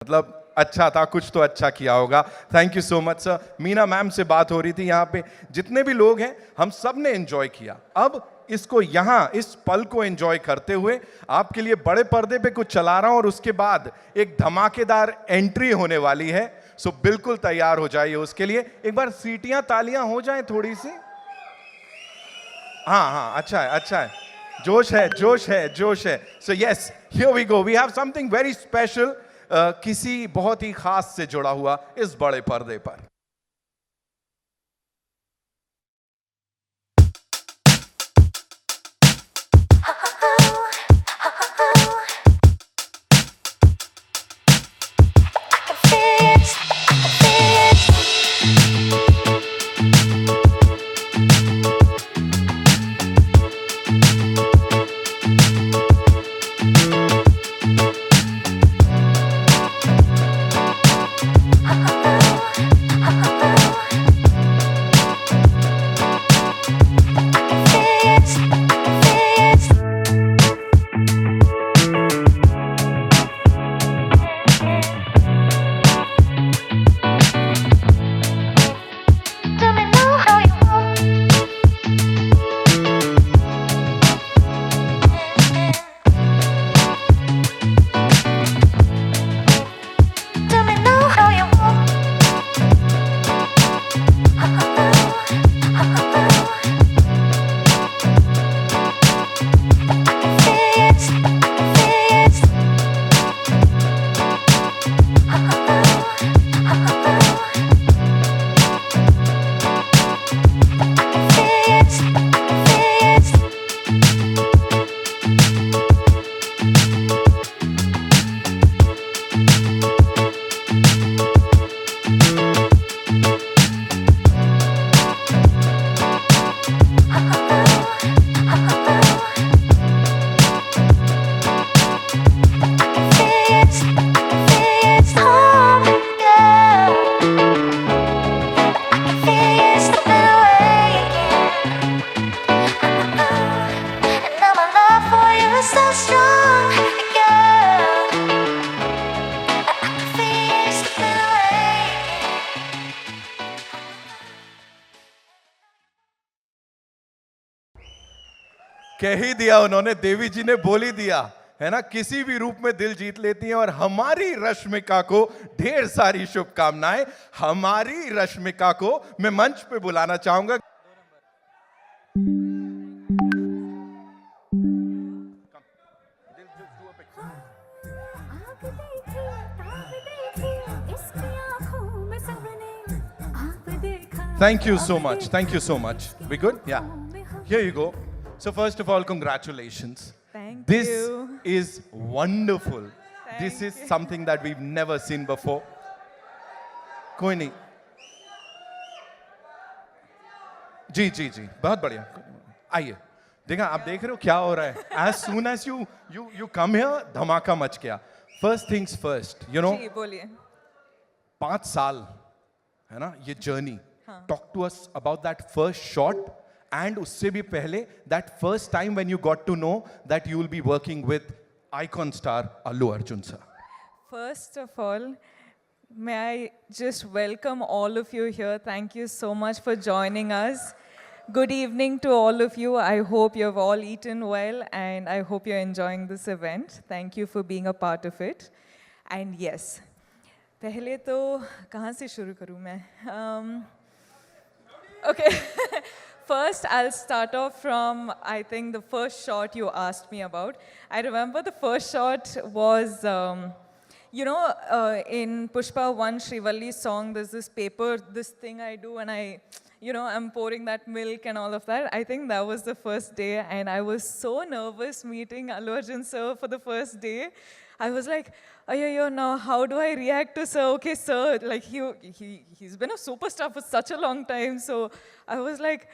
मतलब अच्छा था, कुछ तो अच्छा किया होगा। Thank you so much sir. Meena ma'am से बात हो रही थी यहाँ पे, जितने भी लोग हैं हम सब ने एंजॉय किया। अब इसको यहाँ इस पल को एंजॉय करते हुए आपके लिए बड़े पर्दे पे कुछ चला रहा हूं और उसके बाद एक धमाकेदार एंट्री होने वाली है। सो बिल्कुल तैयार हो जाइए उसके लिए। एक बार सीटियां तालियां हो जाएं थोड़ी सी। हाँ हाँ, अच्छा है अच्छा है। जोश है जोश है जोश है। So yes, here we go, we have something very special, किसी बहुत ही खास से जुड़ा हुआ इस बड़े पर्दे पर। कह ही दिया उन्होंने, देवी जी ने बोल ही दिया है ना, किसी भी रूप में दिल जीत लेती हैं। और हमारी रश्मिका को ढेर सारी शुभकामनाएं। हमारी रश्मिका को मैं मंच पे बुलाना चाहूंगा। Thank you so much. Thank you so much. We good? Yeah. Here you go. So first of all, congratulations. Thank This you. is wonderful. This Thank is you. something that we've never seen before. कोई नहीं। जी जी जी, बहुत बढ़िया। आइए, देखा आप देख रहे हो क्या हो रहा है। As soon as you come here, धमाका मच गया। First things first, you know, जी बोलिए। 5 साल है ना ये जर्नी। Talk to us about that first shot and उससे भी पहले that first time when you got to know that you will be working with icon star Allu Arjun sir. First of all, may I just welcome all of you here. Thank you so much for joining us. Good evening to all of you. I hope you have all eaten well and I hope you're enjoying this event. Thank you for being a part of it. And yes, पहले तो कहाँ से शुरू करूँ मैं? Okay. First, I'll start off from, I think, the first shot you asked me about. I remember the first shot was, in Pushpa 1, Shrivalli's song, there's this paper, this thing I do, and I'm pouring that milk and all of that. I think that was the first day, and I was so nervous meeting Allu Arjun sir for the first day. I was like, yo, now how do I react to sir? Okay, sir, like he's been a superstar for such a long time. So I was like,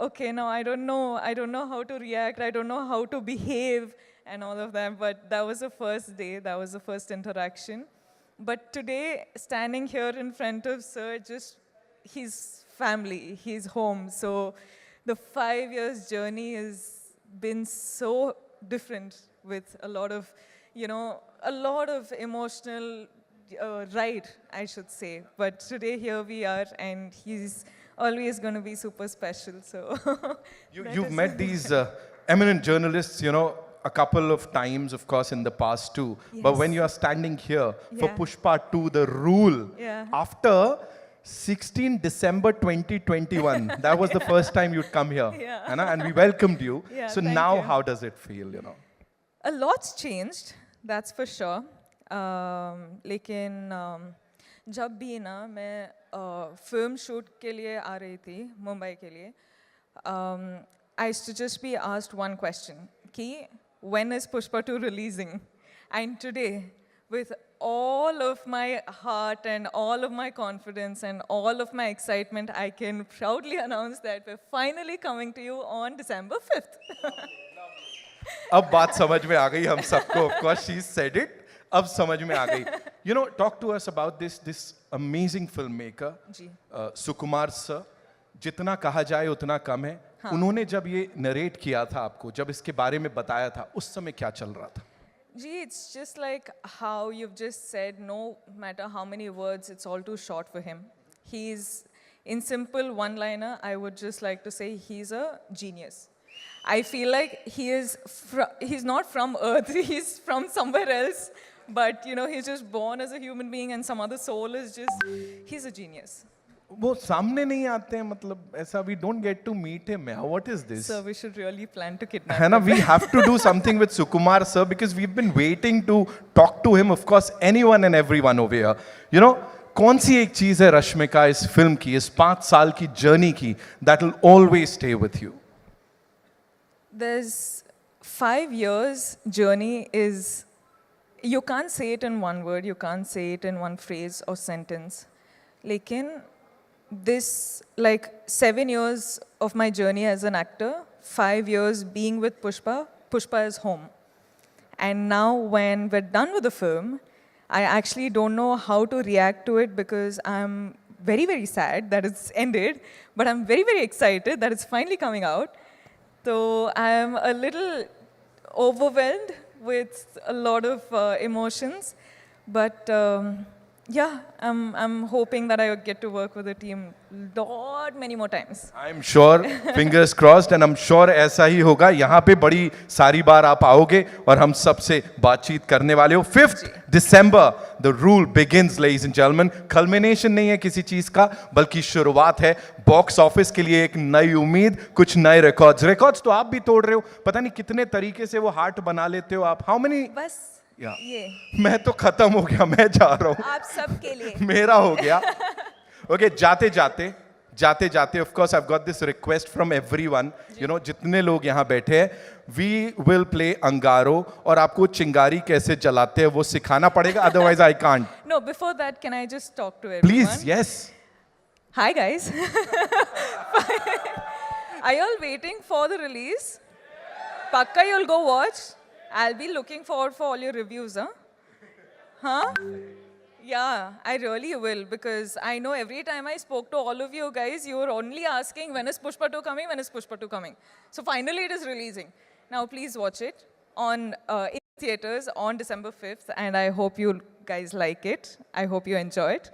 okay, now I don't know how to react. I don't know how to behave and all of that. But that was the first day. That was the first interaction. But today, standing here in front of sir, just his family, his home. So the 5 years journey has been so different with a lot of emotional ride, I should say. But today here we are, and he's always going to be super special. So that You've is- met these eminent journalists, you know, a couple of times, of course, in the past too. But when Yes. you are standing here for Yeah. Pushpa 2, The Rule, Yeah. after 16 December 2021, that was the first time you'd come here. Yeah. है ना? And we welcomed you. Yeah, So thank now you. how does it feel, you know? A lot's changed, that's for sure. लेकिन जब भी ना मैं film shoot के लिए आ रही थी मुंबई के लिए, I used to just be asked one question कि when is Pushpa 2 releasing? And today, with all of my heart and all of my confidence and all of my excitement, I can proudly announce that we're finally coming to you on December 5th. अब बात समझ में आ गई हम सबको. Of course, she said it. अब समझ में आ गई. You know, talk to us about this amazing filmmaker, ji. Sukumar sir. जितना कहा जाए उतना कम है. उन्होंने जब ये नरेट किया था आपको, जब इसके बारे में बताया था, उस समय क्या चल रहा था? Gee, it's just like how you've just said, no matter how many words, it's all too short for him. He's, in simple one-liner, I would just like to say he's a genius. I feel like he's not from Earth, he's from somewhere else, but you know, he's just born as a human being and some other soul is just, he's a genius. वो सामने नहीं आते हैं, मतलब ऐसा we don't get to meet him. What is this? So we should really plan to kidnap है ना, him. we have to do something with Sukumar sir because we've been waiting to talk to him. Of course, anyone and everyone over here. You know, कौन सी एक चीज है रश्मिका इस film की, इस 5 साल की जर्नी की, that will always stay with you? There's 5 years journey is, you can't say it in one word, you can't say it in one phrase or sentence. Lekin, this, like 7 years of my journey as an actor, 5 years being with Pushpa, Pushpa is home. And now when we're done with the film, I actually don't know how to react to it because I'm very, very sad that it's ended, but I'm very, very excited that it's finally coming out. So I'm a little overwhelmed with a lot of emotions, but yeah, I'm hoping that I get to work with the team many more times. I'm sure, fingers crossed, and I'm sure ऐसा ही होगा. यहाँ पे बड़ी सारी बार आप आओगे और हम सबसे बातचीत करने वाले हो. 5th December, the rule begins, ladies and gentlemen. Culmination नहीं है किसी चीज का, बल्कि शुरुआत है. बॉक्स ऑफिस के लिए एक नई उम्मीद, कुछ नए रिकॉर्ड्स तो आप भी तोड़ रहे हो. पता नहीं कितने तरीके से वो हार्ट बना लेते हो आप. How many? बस Yeah. ये मैं तो खत्म हो गया, मैं जा रहा हूँ. आप सबके लिए. मेरा हो गया. Okay, जाते जाते of course I've got this request from everyone, you know, जितने लोग यहाँ बैठे हैं, we will play अंगारो और आपको चिंगारी कैसे जलाते हैं वो सिखाना पड़ेगा, otherwise I can't. No, before that, can I just talk to everyone? Please, yes. Hi guys. Are you all waiting for the release? Pakka you'll go watch. I'll be looking forward for all your reviews, huh? Huh? Yeah, I really will because I know every time I spoke to all of you guys, you were only asking when is Pushpa 2 coming, when is Pushpa 2 coming. So finally it is releasing. Now please watch it on in theaters on December 5th and I hope you guys like it. I hope you enjoy it.